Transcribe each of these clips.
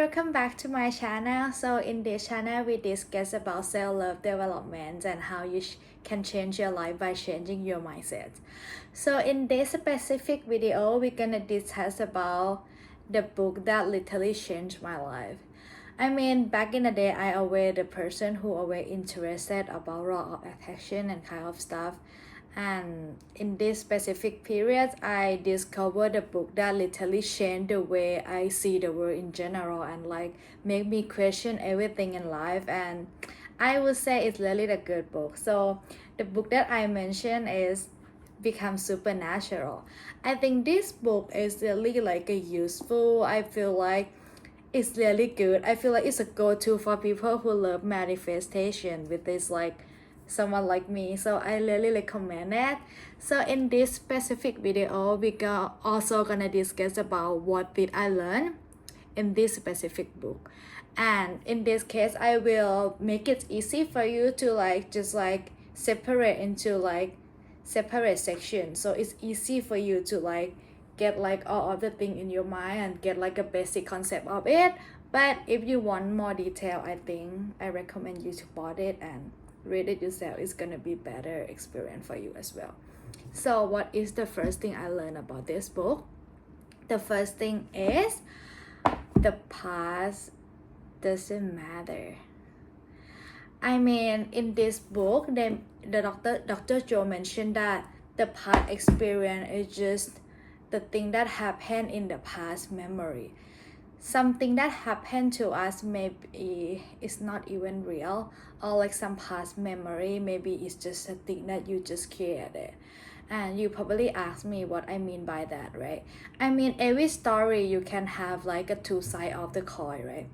welcome back to my channel. So in this channel we discuss about self-love development and how you can change your life by changing your mindset. So in this specific video we're gonna discuss about the book that literally changed my life. I mean, back in the day I always the person who always interested about law of attraction and kind of stuff, and in this specific period I discovered a book that literally changed the way I see the world in general and like make me question everything in life, and I would say it's really a good book. So the book that I mentioned is Become Supernatural. I think this book is really like a useful, I feel like it's really good. I feel like it's a go-to for people who love manifestation with this like someone like me, so I really recommend it. So in this specific video we also gonna discuss about what did I learn in this specific book, and in this case I will make it easy for you to like just like separate into like separate sections, so it's easy for you to like get like all of the thing in your mind and get like a basic concept of it. But if you want more detail, I think I recommend you to bought it and read it yourself. It's gonna be better experience for you as well. So what is the first thing I learned about this book? The first thing is the past doesn't matter. I mean, in this book the Dr. Joe mentioned that the past experience is just the thing that happened in the past memory. Something that happened to us maybe is not even real, or like some past memory maybe it's just a thing that you just created. And you probably ask me what I mean by that, right? I mean, every story you can have like a two side of the coin, right?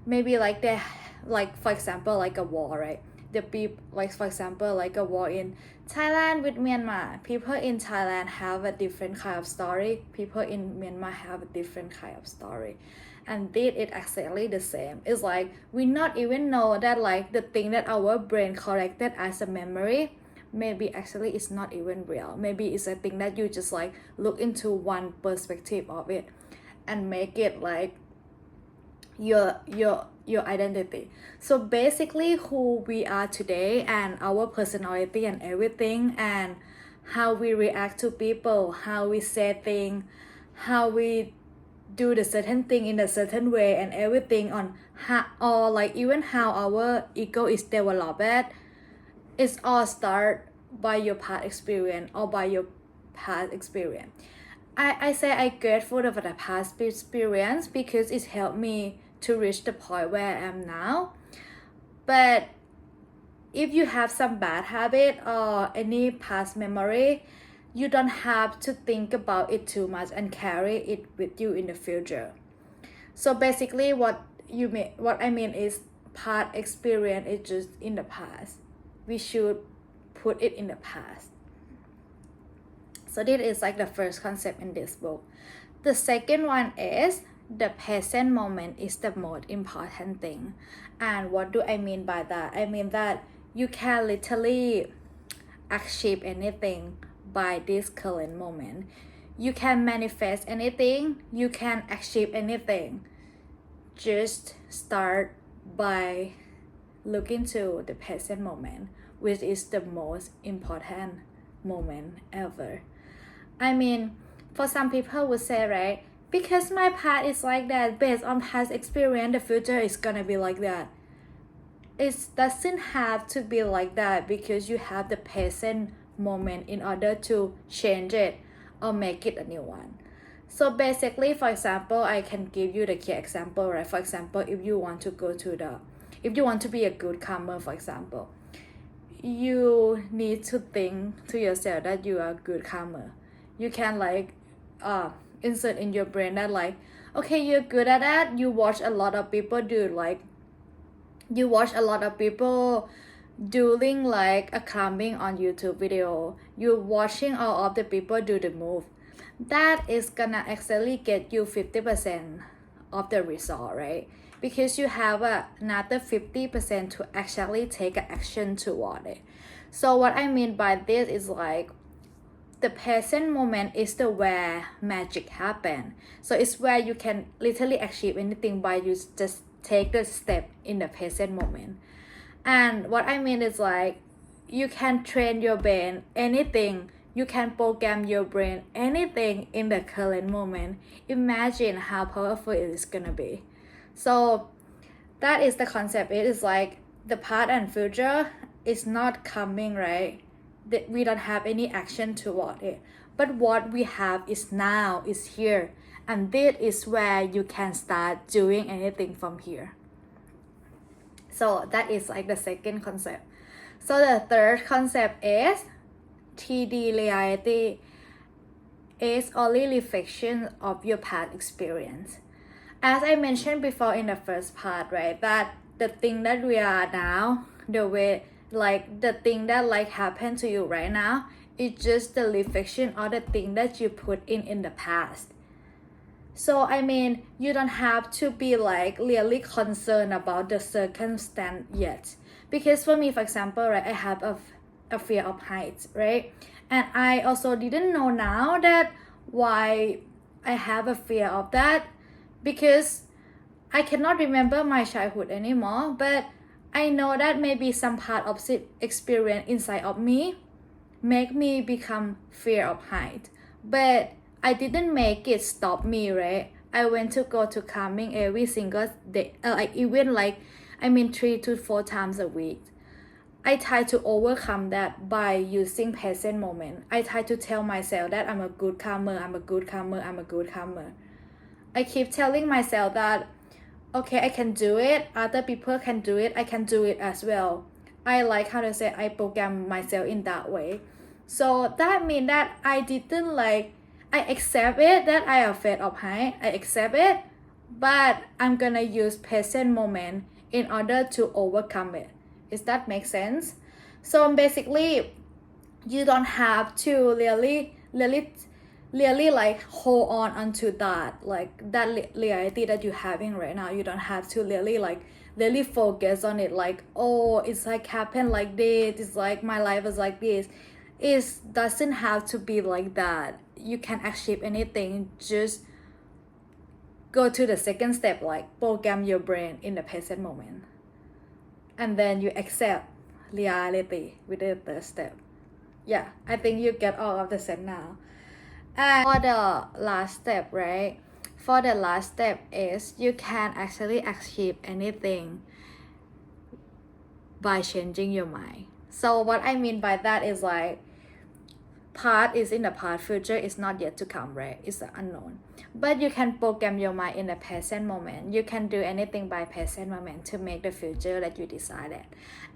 Maybe like the like for example like a war, right? The people like for example like a war in Thailand with Myanmar. People in Thailand have a different kind of story. People in Myanmar have a different kind of story. And this is exactly the same. It's like we not even know that like the thing that our brain collected as a memory maybe actually it's not even real. Maybe it's a thing that you just like look into one perspective of it and make it like your identity. So basically who we are today and our personality and everything, and how we react to people, how we say things, how we do the certain thing in a certain way and everything on how, or like even how our ego is developed, it's all start by your past experience or by your past experience. I say I grateful for the past experience because it helped me to reach the point where I am now. But if you have some bad habit or any past memory, you don't have to think about it too much and carry it with you in the future. So basically what I mean is past experience is just in the past. We should put it in the past. So this is like the first concept in this book. The second one is the present moment is the most important thing. And what do I mean by that? I mean that you can literally achieve anything by this current moment. You can manifest anything, you can achieve anything. Just start by looking to the present moment, which is the most important moment ever. I mean, for some people would say, right, because my past is like that, based on past experience, the future is gonna be like that. It doesn't have to be like that because you have the present moment in order to change it or make it a new one. So basically, for example, I can give you the key example, right? For example, if you want to be a good karma, for example, you need to think to yourself that you are a good karma. You can like insert in your brain that like, okay, you're good at that. You watch a lot of people do like, you watch a lot of people doing like a climbing on YouTube video. You're watching all of the people do the move. That is gonna actually get you 50% of the result, right? Because you have another 50% to actually take action toward it. So what I mean by this is like, the present moment is the where magic happen. So it's where you can literally achieve anything by you just take the step in the present moment. And what I mean is like you can train your brain anything, you can program your brain anything in the current moment. Imagine how powerful it is gonna be. So that is the concept. It is like the past and future is not coming, right? That we don't have any action toward it, but what we have is now, is here, and this is where you can start doing anything from here. So that is like the second concept. So the third concept is 3D reality is only reflection of your past experience. As I mentioned before in the first part, right, that the thing that we are now, the way, like the thing that like happened to you right now, is just the reflection of the thing that you put in the past. So I mean, you don't have to be like really concerned about the circumstance yet. Because for me, for example, right, I have a fear of heights, right? And I also didn't know now that why I have a fear of that, because I cannot remember my childhood anymore, but I know that maybe some part of the experience inside of me make me become fear of height. But I didn't make it stop me, right? I went to go to calming every single day, like even like, 3 to 4 times a week. I try to overcome that by using present moment. I try to tell myself that I'm a good calmer, I'm a good calmer, I'm a good calmer. I keep telling myself that, okay, I can do it, other people can do it, I can do it as well. I like how to say, I program myself in that way. So that means that I didn't like, I accept it that I am afraid of height, I accept it, but I'm gonna use present moment in order to overcome it. Does that make sense? So basically, you don't have to really like hold on onto that, like that reality that you're having right now. You don't have to really focus on it, like, oh, it's like happened like this, it's like my life is like this. It doesn't have to be like that. You can achieve anything. Just go to the second step, like program your brain in the present moment, and then you accept reality with the third step. Yeah, I think you get all of the steps now. And for the last step, right? For the last step is you can actually achieve anything by changing your mind. So what I mean by that is like, past is in the past, future is not yet to come, right? It's the unknown. But you can program your mind in the present moment. You can do anything by present moment to make the future that you decided.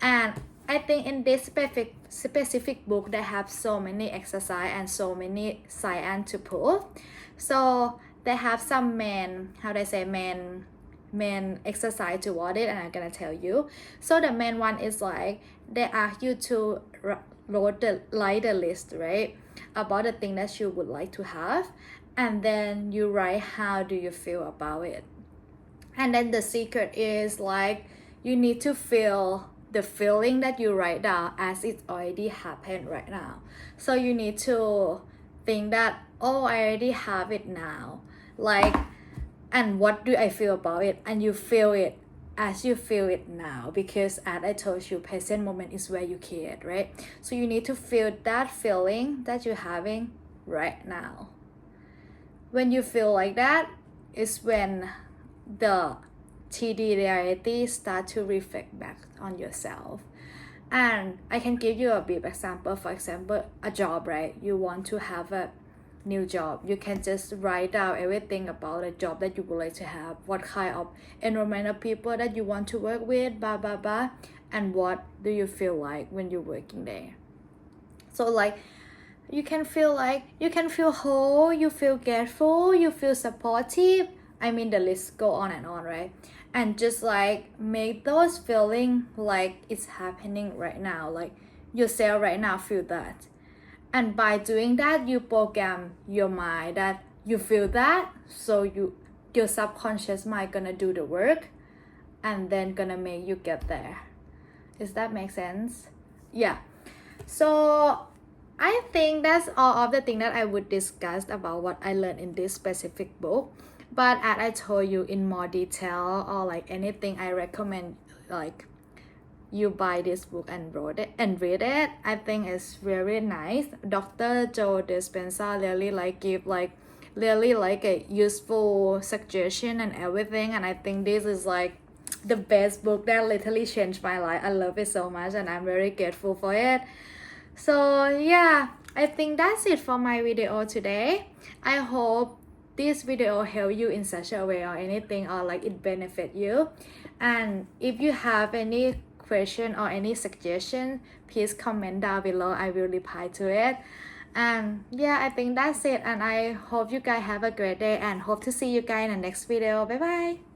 And I think in this specific book, they have so many exercise and so many science to prove. So they have some main exercise toward it, and I'm gonna tell you. So the main one is like, they ask you to write the list, right, about the thing that you would like to have, and then you write how do you feel about it. And then the secret is like, you need to feel the feeling that you write down as it already happened right now. So you need to think that, oh, I already have it now, like, and what do I feel about it, and you feel it as you feel it now, because as I told you, present moment is where you create, right? So you need to feel that feeling that you're having right now. When you feel like that is when the 3D reality start to reflect back on yourself. And I can give you a brief example. For example, a job, right? You want to have a new job. You can just write down everything about a job that you would like to have, what kind of environment of people that you want to work with, blah blah blah, and what do you feel like when you're working there. So like, you can feel whole, you feel grateful, you feel supportive. The list go on and on, right? And just like make those feeling like it's happening right now, like yourself right now feel that. And by doing that, you program your mind that you feel that, so your subconscious mind gonna do the work and then gonna make you get there. Does that make sense? Yeah. So I think that's all of the thing that I would discuss about what I learned in this specific book. But as I told you in more detail or like anything, I recommend like you buy this book and read it. I think it's very nice. Dr. Joe Dispenza really like give like really like a useful suggestion and everything, and I think this is like the best book that literally changed my life. I love it so much and I'm very grateful for it. So yeah, I think that's it for my video today. I hope this video help you in such a way or anything, or like it benefit you. And if you have any question or any suggestion, please comment down below. I will reply to it. And yeah, I think that's it, and I hope you guys have a great day and hope to see you guys in the next video. Bye bye.